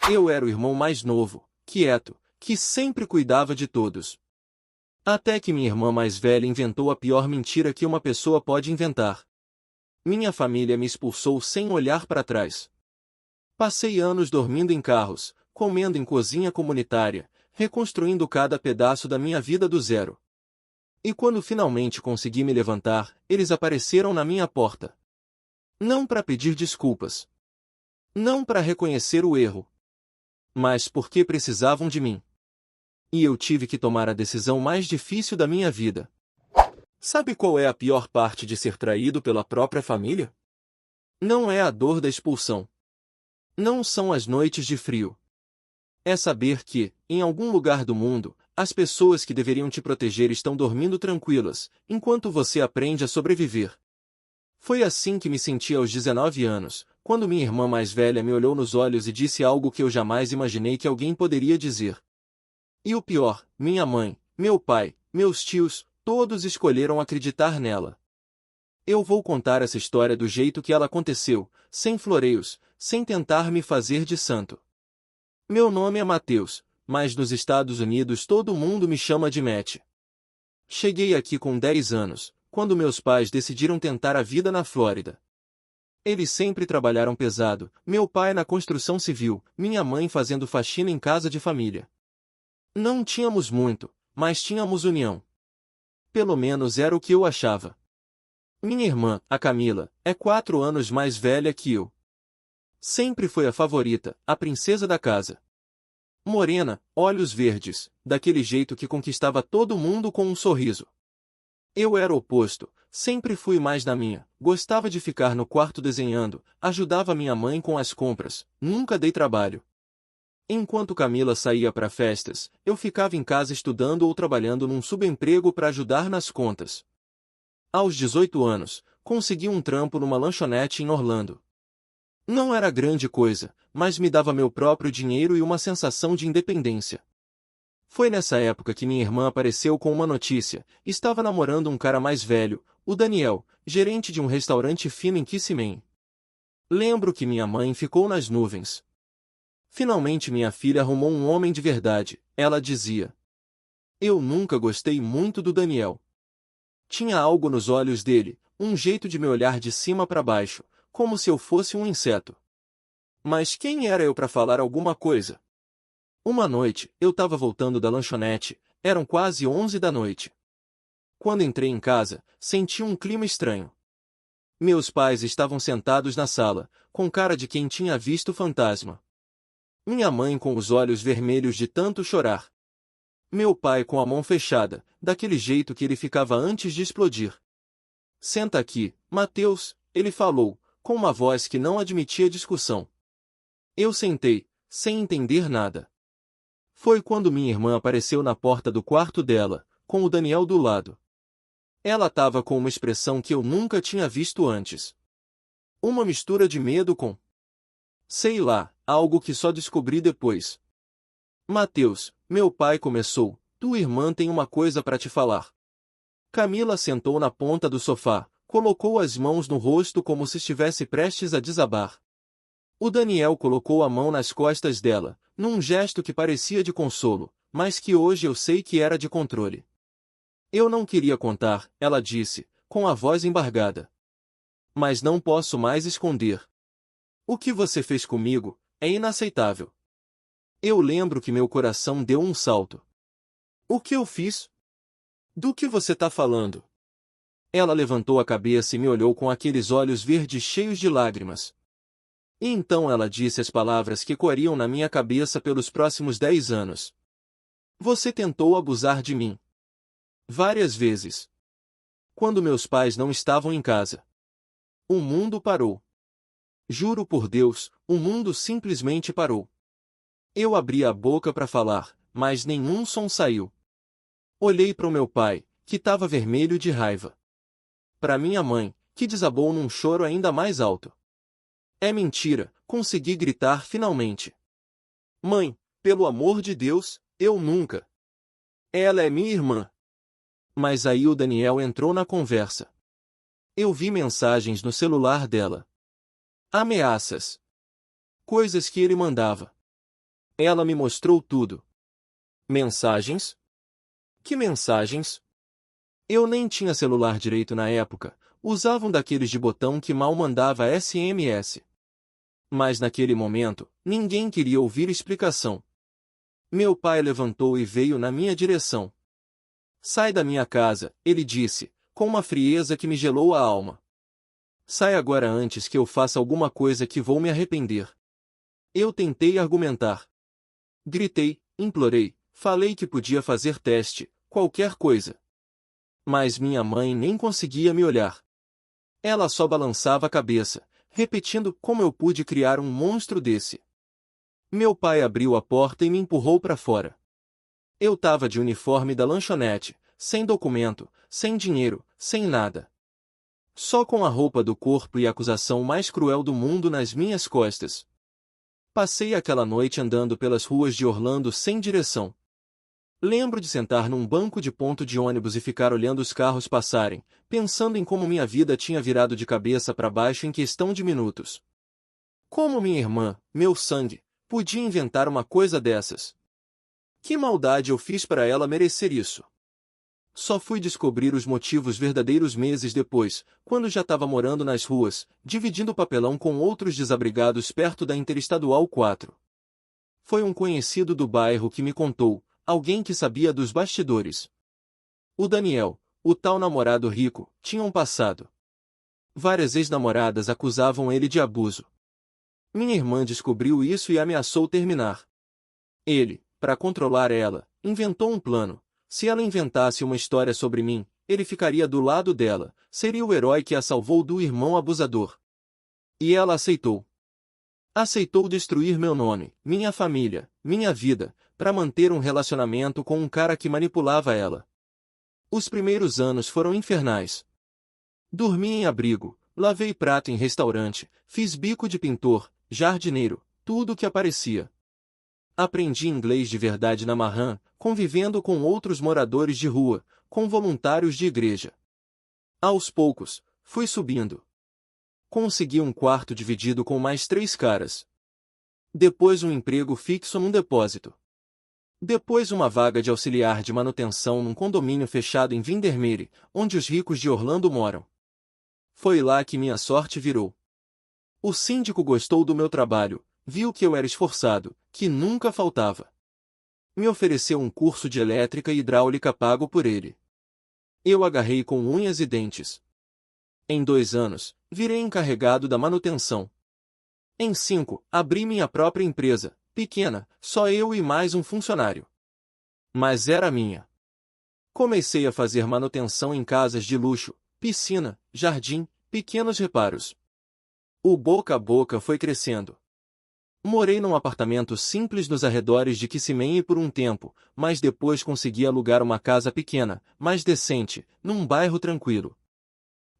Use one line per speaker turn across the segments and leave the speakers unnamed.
Eu era o irmão mais novo, quieto, que sempre cuidava de todos. Até que minha irmã mais velha inventou a pior mentira que uma pessoa pode inventar. Minha família me expulsou sem olhar para trás. Passei anos dormindo em carros, comendo em cozinha comunitária, reconstruindo cada pedaço da minha vida do zero. E quando finalmente consegui me levantar, eles apareceram na minha porta. Não para pedir desculpas. Não para reconhecer o erro. Mas porque precisavam de mim. E eu tive que tomar a decisão mais difícil da minha vida. Sabe qual é a pior parte de ser traído pela própria família? Não é a dor da expulsão. Não são as noites de frio. É saber que, em algum lugar do mundo, as pessoas que deveriam te proteger estão dormindo tranquilas, enquanto você aprende a sobreviver. Foi assim que me senti aos 19 anos, quando minha irmã mais velha me olhou nos olhos e disse algo que eu jamais imaginei que alguém poderia dizer. E o pior, minha mãe, meu pai, meus tios, todos escolheram acreditar nela. Eu vou contar essa história do jeito que ela aconteceu, sem floreios, sem tentar me fazer de santo. Meu nome é Mateus, mas nos Estados Unidos todo mundo me chama de Matt. Cheguei aqui com 10 anos, quando meus pais decidiram tentar a vida na Flórida. Eles sempre trabalharam pesado, meu pai na construção civil, minha mãe fazendo faxina em casa de família. Não tínhamos muito, mas tínhamos união. Pelo menos era o que eu achava. Minha irmã, a Camila, é 4 anos mais velha que eu. Sempre foi a favorita, a princesa da casa. Morena, olhos verdes, daquele jeito que conquistava todo mundo com um sorriso. Eu era o oposto, sempre fui mais na minha, gostava de ficar no quarto desenhando, ajudava minha mãe com as compras, nunca dei trabalho. Enquanto Camila saía para festas, eu ficava em casa estudando ou trabalhando num subemprego para ajudar nas contas. Aos 18 anos, consegui um trampo numa lanchonete em Orlando. Não era grande coisa, mas me dava meu próprio dinheiro e uma sensação de independência. Foi nessa época que minha irmã apareceu com uma notícia: estava namorando um cara mais velho, o Daniel, gerente de um restaurante fino em Kissimmee. Lembro que minha mãe ficou nas nuvens. Finalmente minha filha arrumou um homem de verdade, ela dizia. Eu nunca gostei muito do Daniel. Tinha algo nos olhos dele, um jeito de me olhar de cima para baixo, como se eu fosse um inseto. Mas quem era eu para falar alguma coisa? Uma noite, eu estava voltando da lanchonete, eram quase 11 da noite. Quando entrei em casa, senti um clima estranho. Meus pais estavam sentados na sala, com cara de quem tinha visto fantasma. Minha mãe com os olhos vermelhos de tanto chorar. Meu pai com a mão fechada, daquele jeito que ele ficava antes de explodir. Senta aqui, Mateus, ele falou, com uma voz que não admitia discussão. Eu sentei, sem entender nada. Foi quando minha irmã apareceu na porta do quarto dela, com o Daniel do lado. Ela estava com uma expressão que eu nunca tinha visto antes. Uma mistura de medo com... sei lá, algo que só descobri depois. Mateus, meu pai começou, tua irmã tem uma coisa para te falar. Camila sentou na ponta do sofá, colocou as mãos no rosto como se estivesse prestes a desabar. O Daniel colocou a mão nas costas dela, num gesto que parecia de consolo, mas que hoje eu sei que era de controle. Eu não queria contar, ela disse, com a voz embargada. Mas não posso mais esconder. O que você fez comigo é inaceitável. Eu lembro que meu coração deu um salto. O que eu fiz? Do que você está falando? Ela levantou a cabeça e me olhou com aqueles olhos verdes cheios de lágrimas. E então ela disse as palavras que ecoariam na minha cabeça pelos próximos 10 anos. Você tentou abusar de mim. Várias vezes. Quando meus pais não estavam em casa. O mundo parou. Juro por Deus, o mundo simplesmente parou. Eu abri a boca para falar, mas nenhum som saiu. Olhei para o meu pai, que estava vermelho de raiva. Para minha mãe, que desabou num choro ainda mais alto. É mentira, consegui gritar finalmente. Mãe, pelo amor de Deus, eu nunca. Ela é minha irmã. Mas aí o Daniel entrou na conversa. Eu vi mensagens no celular dela. Ameaças. Coisas que ele mandava. Ela me mostrou tudo. Mensagens? Que mensagens? Eu nem tinha celular direito na época, usava um daqueles de botão que mal mandava SMS. Mas naquele momento, ninguém queria ouvir explicação. Meu pai levantou e veio na minha direção. Sai da minha casa, ele disse, com uma frieza que me gelou a alma. Sai agora antes que eu faça alguma coisa que vou me arrepender. Eu tentei argumentar. Gritei, implorei, falei que podia fazer teste, qualquer coisa. Mas minha mãe nem conseguia me olhar. Ela só balançava a cabeça, repetindo como eu pude criar um monstro desse. Meu pai abriu a porta e me empurrou para fora. Eu tava de uniforme da lanchonete, sem documento, sem dinheiro, sem nada. Só com a roupa do corpo e a acusação mais cruel do mundo nas minhas costas. Passei aquela noite andando pelas ruas de Orlando sem direção. Lembro de sentar num banco de ponto de ônibus e ficar olhando os carros passarem, pensando em como minha vida tinha virado de cabeça para baixo em questão de minutos. Como minha irmã, meu sangue, podia inventar uma coisa dessas? Que maldade eu fiz para ela merecer isso? Só fui descobrir os motivos verdadeiros meses depois, quando já estava morando nas ruas, dividindo papelão com outros desabrigados perto da Interestadual 4. Foi um conhecido do bairro que me contou, alguém que sabia dos bastidores. O Daniel, o tal namorado rico, tinha um passado. Várias ex-namoradas acusavam ele de abuso. Minha irmã descobriu isso e ameaçou terminar. Ele, para controlar ela, inventou um plano. Se ela inventasse uma história sobre mim, ele ficaria do lado dela, seria o herói que a salvou do irmão abusador. E ela aceitou. Aceitou destruir meu nome, minha família, minha vida, para manter um relacionamento com um cara que manipulava ela. Os primeiros anos foram infernais. Dormi em abrigo, lavei prato em restaurante, fiz bico de pintor, jardineiro, tudo o que aparecia. Aprendi inglês de verdade na Marran, convivendo com outros moradores de rua, com voluntários de igreja. Aos poucos, fui subindo. Consegui um quarto dividido com mais 3 caras. Depois um emprego fixo num depósito. Depois uma vaga de auxiliar de manutenção num condomínio fechado em Windermere, onde os ricos de Orlando moram. Foi lá que minha sorte virou. O síndico gostou do meu trabalho, viu que eu era esforçado, que nunca faltava. Me ofereceu um curso de elétrica e hidráulica pago por ele. Eu agarrei com unhas e dentes. Em 2 anos, virei encarregado da manutenção. Em 5, abri minha própria empresa, pequena, só eu e mais um funcionário. Mas era minha. Comecei a fazer manutenção em casas de luxo, piscina, jardim, pequenos reparos. O boca a boca foi crescendo. Morei num apartamento simples nos arredores de Kissimmee por um tempo, mas depois consegui alugar uma casa pequena, mais decente, num bairro tranquilo.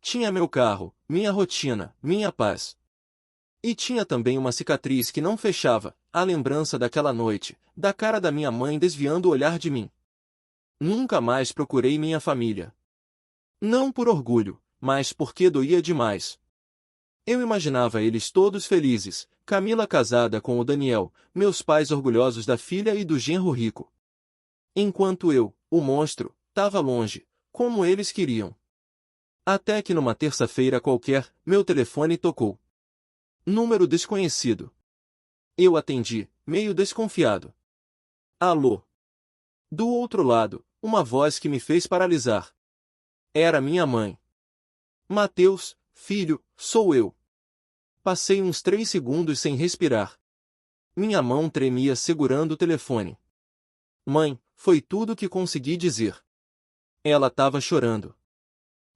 Tinha meu carro, minha rotina, minha paz. E tinha também uma cicatriz que não fechava, a lembrança daquela noite, da cara da minha mãe desviando o olhar de mim. Nunca mais procurei minha família. Não por orgulho, mas porque doía demais. Eu imaginava eles todos felizes, Camila casada com o Daniel, meus pais orgulhosos da filha e do genro rico. Enquanto eu, o monstro, estava longe, como eles queriam. Até que numa terça-feira qualquer, meu telefone tocou. Número desconhecido. Eu atendi, meio desconfiado. Alô? Do outro lado, uma voz que me fez paralisar. Era minha mãe. Mateus, filho, sou eu. Passei uns 3 segundos sem respirar. Minha mão tremia segurando o telefone. Mãe, foi tudo o que consegui dizer. Ela estava chorando.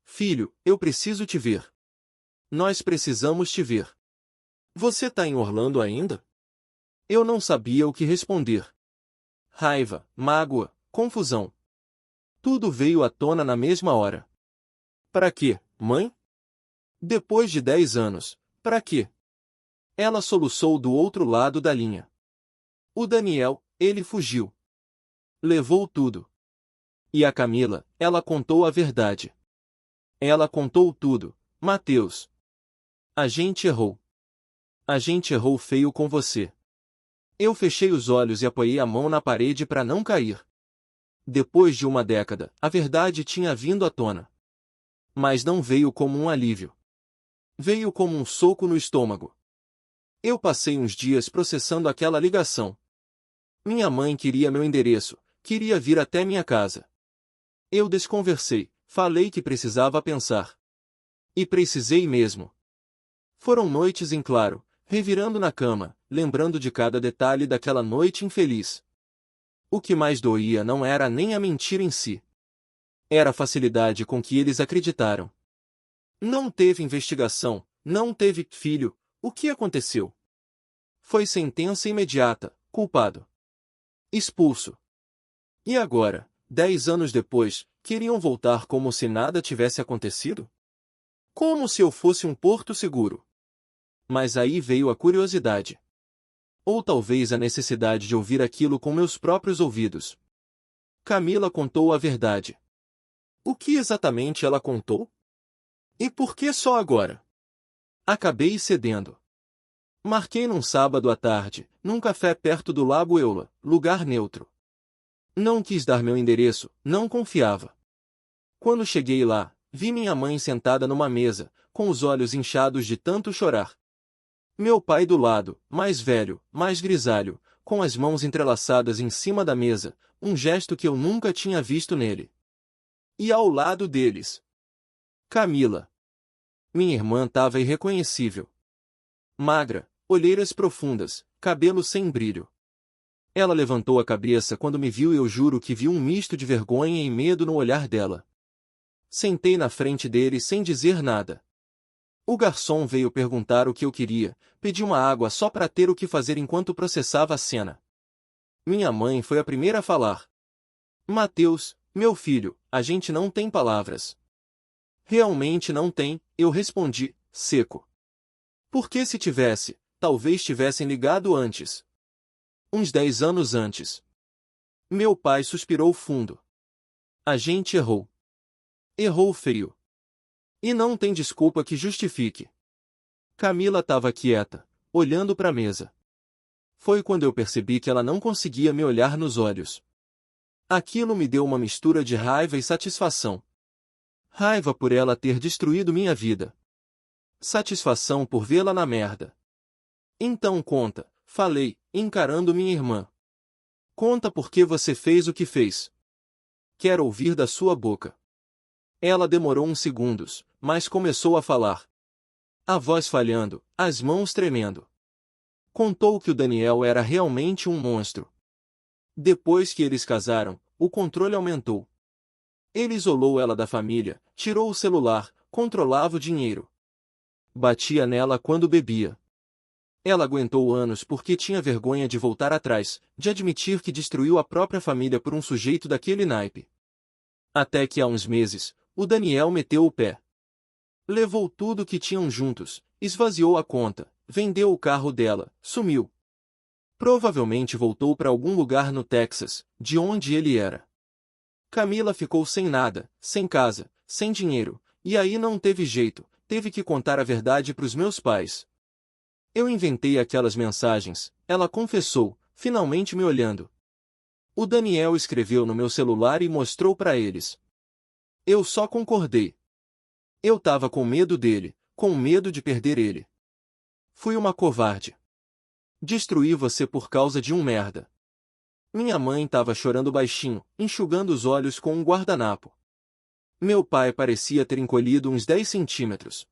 Filho, eu preciso te ver. Nós precisamos te ver. Você tá em Orlando ainda? Eu não sabia o que responder. Raiva, mágoa, confusão. Tudo veio à tona na mesma hora. Para quê, mãe? Depois de 10 anos, para quê? Ela soluçou do outro lado da linha. O Daniel, ele fugiu. Levou tudo. E a Camila, ela contou a verdade. Ela contou tudo, Mateus. A gente errou. A gente errou feio com você. Eu fechei os olhos e apoiei a mão na parede para não cair. Depois de uma década, a verdade tinha vindo à tona. Mas não veio como um alívio. Veio como um soco no estômago. Eu passei uns dias processando aquela ligação. Minha mãe queria meu endereço, queria vir até minha casa. Eu desconversei, falei que precisava pensar. E precisei mesmo. Foram noites em claro, revirando na cama, lembrando de cada detalhe daquela noite infeliz. O que mais doía não era nem a mentira em si. Era a facilidade com que eles acreditaram. Não teve investigação, não teve filho, o que aconteceu? Foi sentença imediata, culpado. Expulso. E agora, 10 anos depois, queriam voltar como se nada tivesse acontecido? Como se eu fosse um porto seguro. Mas aí veio a curiosidade. Ou talvez a necessidade de ouvir aquilo com meus próprios ouvidos. Camila contou a verdade. O que exatamente ela contou? E por que só agora? Acabei cedendo. Marquei num sábado à tarde, num café perto do Lago Eula, lugar neutro. Não quis dar meu endereço, não confiava. Quando cheguei lá, vi minha mãe sentada numa mesa, com os olhos inchados de tanto chorar. Meu pai do lado, mais velho, mais grisalho, com as mãos entrelaçadas em cima da mesa, um gesto que eu nunca tinha visto nele. E ao lado deles, Camila. Minha irmã estava irreconhecível. Magra, olheiras profundas, cabelo sem brilho. Ela levantou a cabeça quando me viu e eu juro que vi um misto de vergonha e medo no olhar dela. Sentei na frente dele sem dizer nada. O garçom veio perguntar o que eu queria, pedi uma água só para ter o que fazer enquanto processava a cena. Minha mãe foi a primeira a falar. Mateus, meu filho, a gente não tem palavras. Realmente não tem, eu respondi, seco. Porque se tivesse, talvez tivessem ligado antes. Uns 10 anos antes. Meu pai suspirou fundo. A gente errou. Errou feio. E não tem desculpa que justifique. Camila estava quieta, olhando para a mesa. Foi quando eu percebi que ela não conseguia me olhar nos olhos. Aquilo me deu uma mistura de raiva e satisfação. Raiva por ela ter destruído minha vida. Satisfação por vê-la na merda. Então conta, falei, encarando minha irmã. Conta por que você fez o que fez. Quero ouvir da sua boca. Ela demorou uns segundos, mas começou a falar. A voz falhando, as mãos tremendo. Contou que o Daniel era realmente um monstro. Depois que eles casaram, o controle aumentou. Ele isolou ela da família, tirou o celular, controlava o dinheiro. Batia nela quando bebia. Ela aguentou anos porque tinha vergonha de voltar atrás, de admitir que destruiu a própria família por um sujeito daquele naipe. Até que há uns meses, o Daniel meteu o pé. Levou tudo que tinham juntos, esvaziou a conta, vendeu o carro dela, sumiu. Provavelmente voltou para algum lugar no Texas, de onde ele era. Camila ficou sem nada, sem casa, sem dinheiro, e aí não teve jeito, teve que contar a verdade para os meus pais. Eu inventei aquelas mensagens, ela confessou, finalmente me olhando. O Daniel escreveu no meu celular e mostrou para eles. Eu só concordei. Eu tava com medo dele, com medo de perder ele. Fui uma covarde. Destruí você por causa de um merda. Minha mãe tava chorando baixinho, enxugando os olhos com um guardanapo. Meu pai parecia ter encolhido uns 10 centímetros.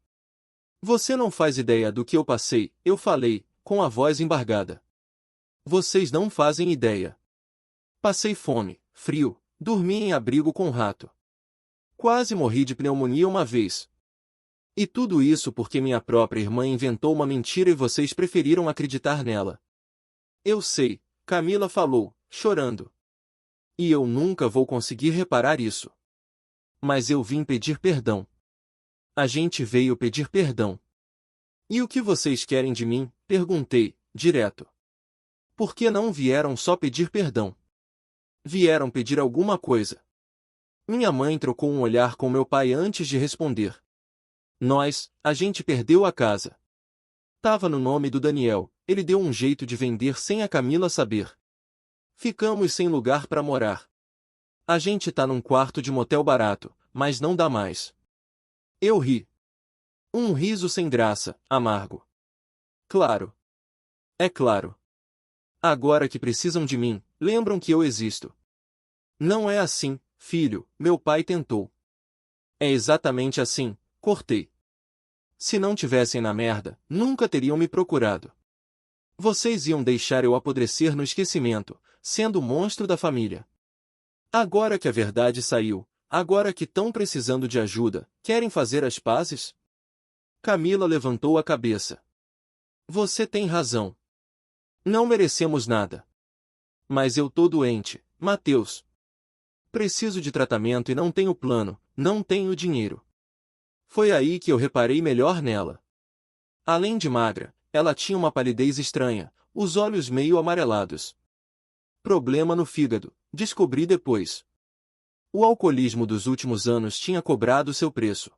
Você não faz ideia do que eu passei, eu falei, com a voz embargada. Vocês não fazem ideia. Passei fome, frio, dormi em abrigo com rato. Quase morri de pneumonia uma vez. E tudo isso porque minha própria irmã inventou uma mentira e vocês preferiram acreditar nela. Eu sei, Camila falou, chorando. E eu nunca vou conseguir reparar isso. Mas eu vim pedir perdão. A gente veio pedir perdão. E o que vocês querem de mim? Perguntei, direto. Por que não vieram só pedir perdão? Vieram pedir alguma coisa. Minha mãe trocou um olhar com meu pai antes de responder. A gente perdeu a casa. Tava no nome do Daniel, ele deu um jeito de vender sem a Camila saber. Ficamos sem lugar para morar. A gente tá num quarto de motel barato, mas não dá mais. Eu ri. Um riso sem graça, amargo. Claro. É claro. Agora que precisam de mim, lembram que eu existo. Não é assim, filho, meu pai tentou. É exatamente assim, cortei. Se não tivessem na merda, nunca teriam me procurado. Vocês iam deixar eu apodrecer no esquecimento, sendo o monstro da família. Agora que a verdade saiu, agora que estão precisando de ajuda, querem fazer as pazes? Camila levantou a cabeça. Você tem razão. Não merecemos nada. Mas eu tô doente, Mateus. Preciso de tratamento e não tenho plano, não tenho dinheiro. Foi aí que eu reparei melhor nela. Além de magra, ela tinha uma palidez estranha, os olhos meio amarelados. Problema no fígado, descobri depois. O alcoolismo dos últimos anos tinha cobrado seu preço.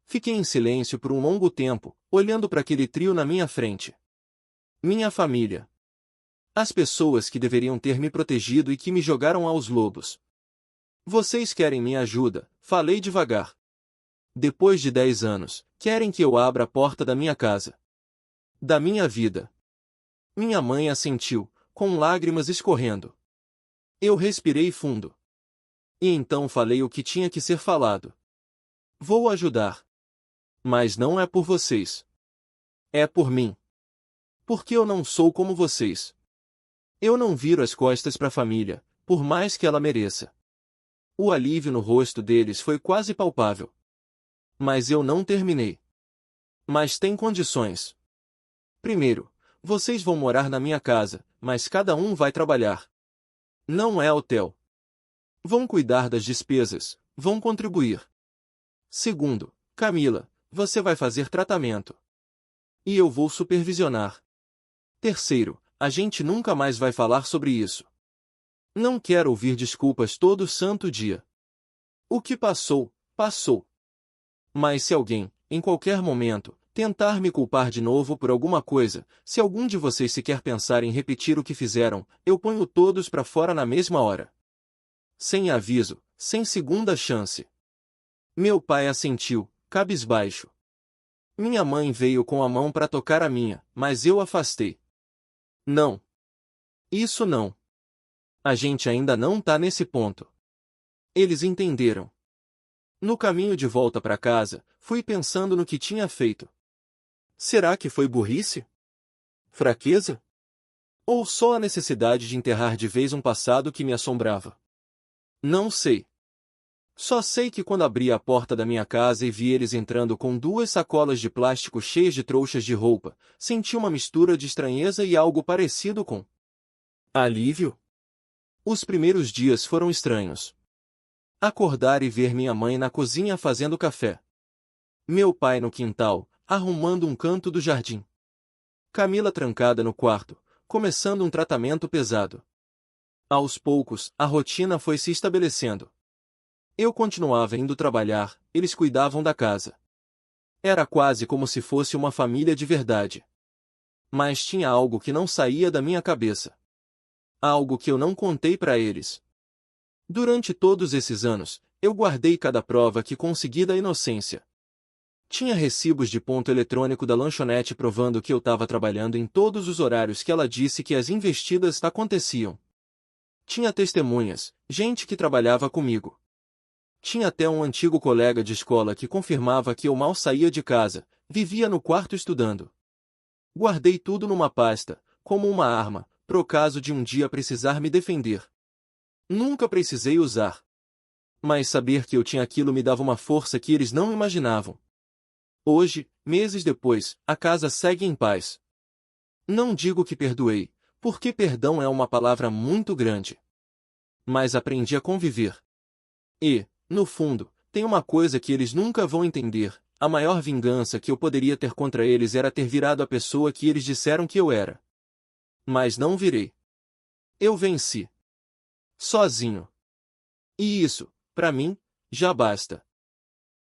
Fiquei em silêncio por um longo tempo, olhando para aquele trio na minha frente. Minha família. As pessoas que deveriam ter me protegido e que me jogaram aos lobos. Vocês querem minha ajuda, falei devagar. Depois de 10 anos, querem que eu abra a porta da minha casa. Da minha vida. Minha mãe assentiu, com lágrimas escorrendo. Eu respirei fundo. E então falei o que tinha que ser falado. Vou ajudar. Mas não é por vocês. É por mim. Porque eu não sou como vocês. Eu não viro as costas para a família, por mais que ela mereça. O alívio no rosto deles foi quase palpável. Mas eu não terminei. Mas tem condições. Primeiro, vocês vão morar na minha casa, mas cada um vai trabalhar. Não é hotel. Vão cuidar das despesas, vão contribuir. Segundo, Camila, você vai fazer tratamento. E eu vou supervisionar. Terceiro, a gente nunca mais vai falar sobre isso. Não quero ouvir desculpas todo santo dia. O que passou, passou. Mas se alguém, em qualquer momento, tentar me culpar de novo por alguma coisa, se algum de vocês sequer pensar em repetir o que fizeram, eu ponho todos pra fora na mesma hora. Sem aviso, sem segunda chance. Meu pai assentiu, cabisbaixo. Minha mãe veio com a mão para tocar a minha, mas eu afastei. Não. Isso não. A gente ainda não tá nesse ponto. Eles entenderam. No caminho de volta para casa, fui pensando no que tinha feito. Será que foi burrice? Fraqueza? Ou só a necessidade de enterrar de vez um passado que me assombrava? Não sei. Só sei que quando abri a porta da minha casa e vi eles entrando com 2 sacolas de plástico cheias de trouxas de roupa, senti uma mistura de estranheza e algo parecido com alívio. Os primeiros dias foram estranhos. Acordar e ver minha mãe na cozinha fazendo café. Meu pai no quintal, arrumando um canto do jardim. Camila trancada no quarto, começando um tratamento pesado. Aos poucos, a rotina foi se estabelecendo. Eu continuava indo trabalhar, eles cuidavam da casa. Era quase como se fosse uma família de verdade. Mas tinha algo que não saía da minha cabeça. Algo que eu não contei para eles. Durante todos esses anos, eu guardei cada prova que consegui da inocência. Tinha recibos de ponto eletrônico da lanchonete provando que eu estava trabalhando em todos os horários que ela disse que as investidas aconteciam. Tinha testemunhas, gente que trabalhava comigo. Tinha até um antigo colega de escola que confirmava que eu mal saía de casa, vivia no quarto estudando. Guardei tudo numa pasta, como uma arma, pro caso de um dia precisar me defender. Nunca precisei usar. Mas saber que eu tinha aquilo me dava uma força que eles não imaginavam. Hoje, meses depois, a casa segue em paz. Não digo que perdoei, porque perdão é uma palavra muito grande. Mas aprendi a conviver. E, no fundo, tem uma coisa que eles nunca vão entender: a maior vingança que eu poderia ter contra eles era ter virado a pessoa que eles disseram que eu era. Mas não virei. Eu venci. Sozinho. E isso, pra mim, já basta.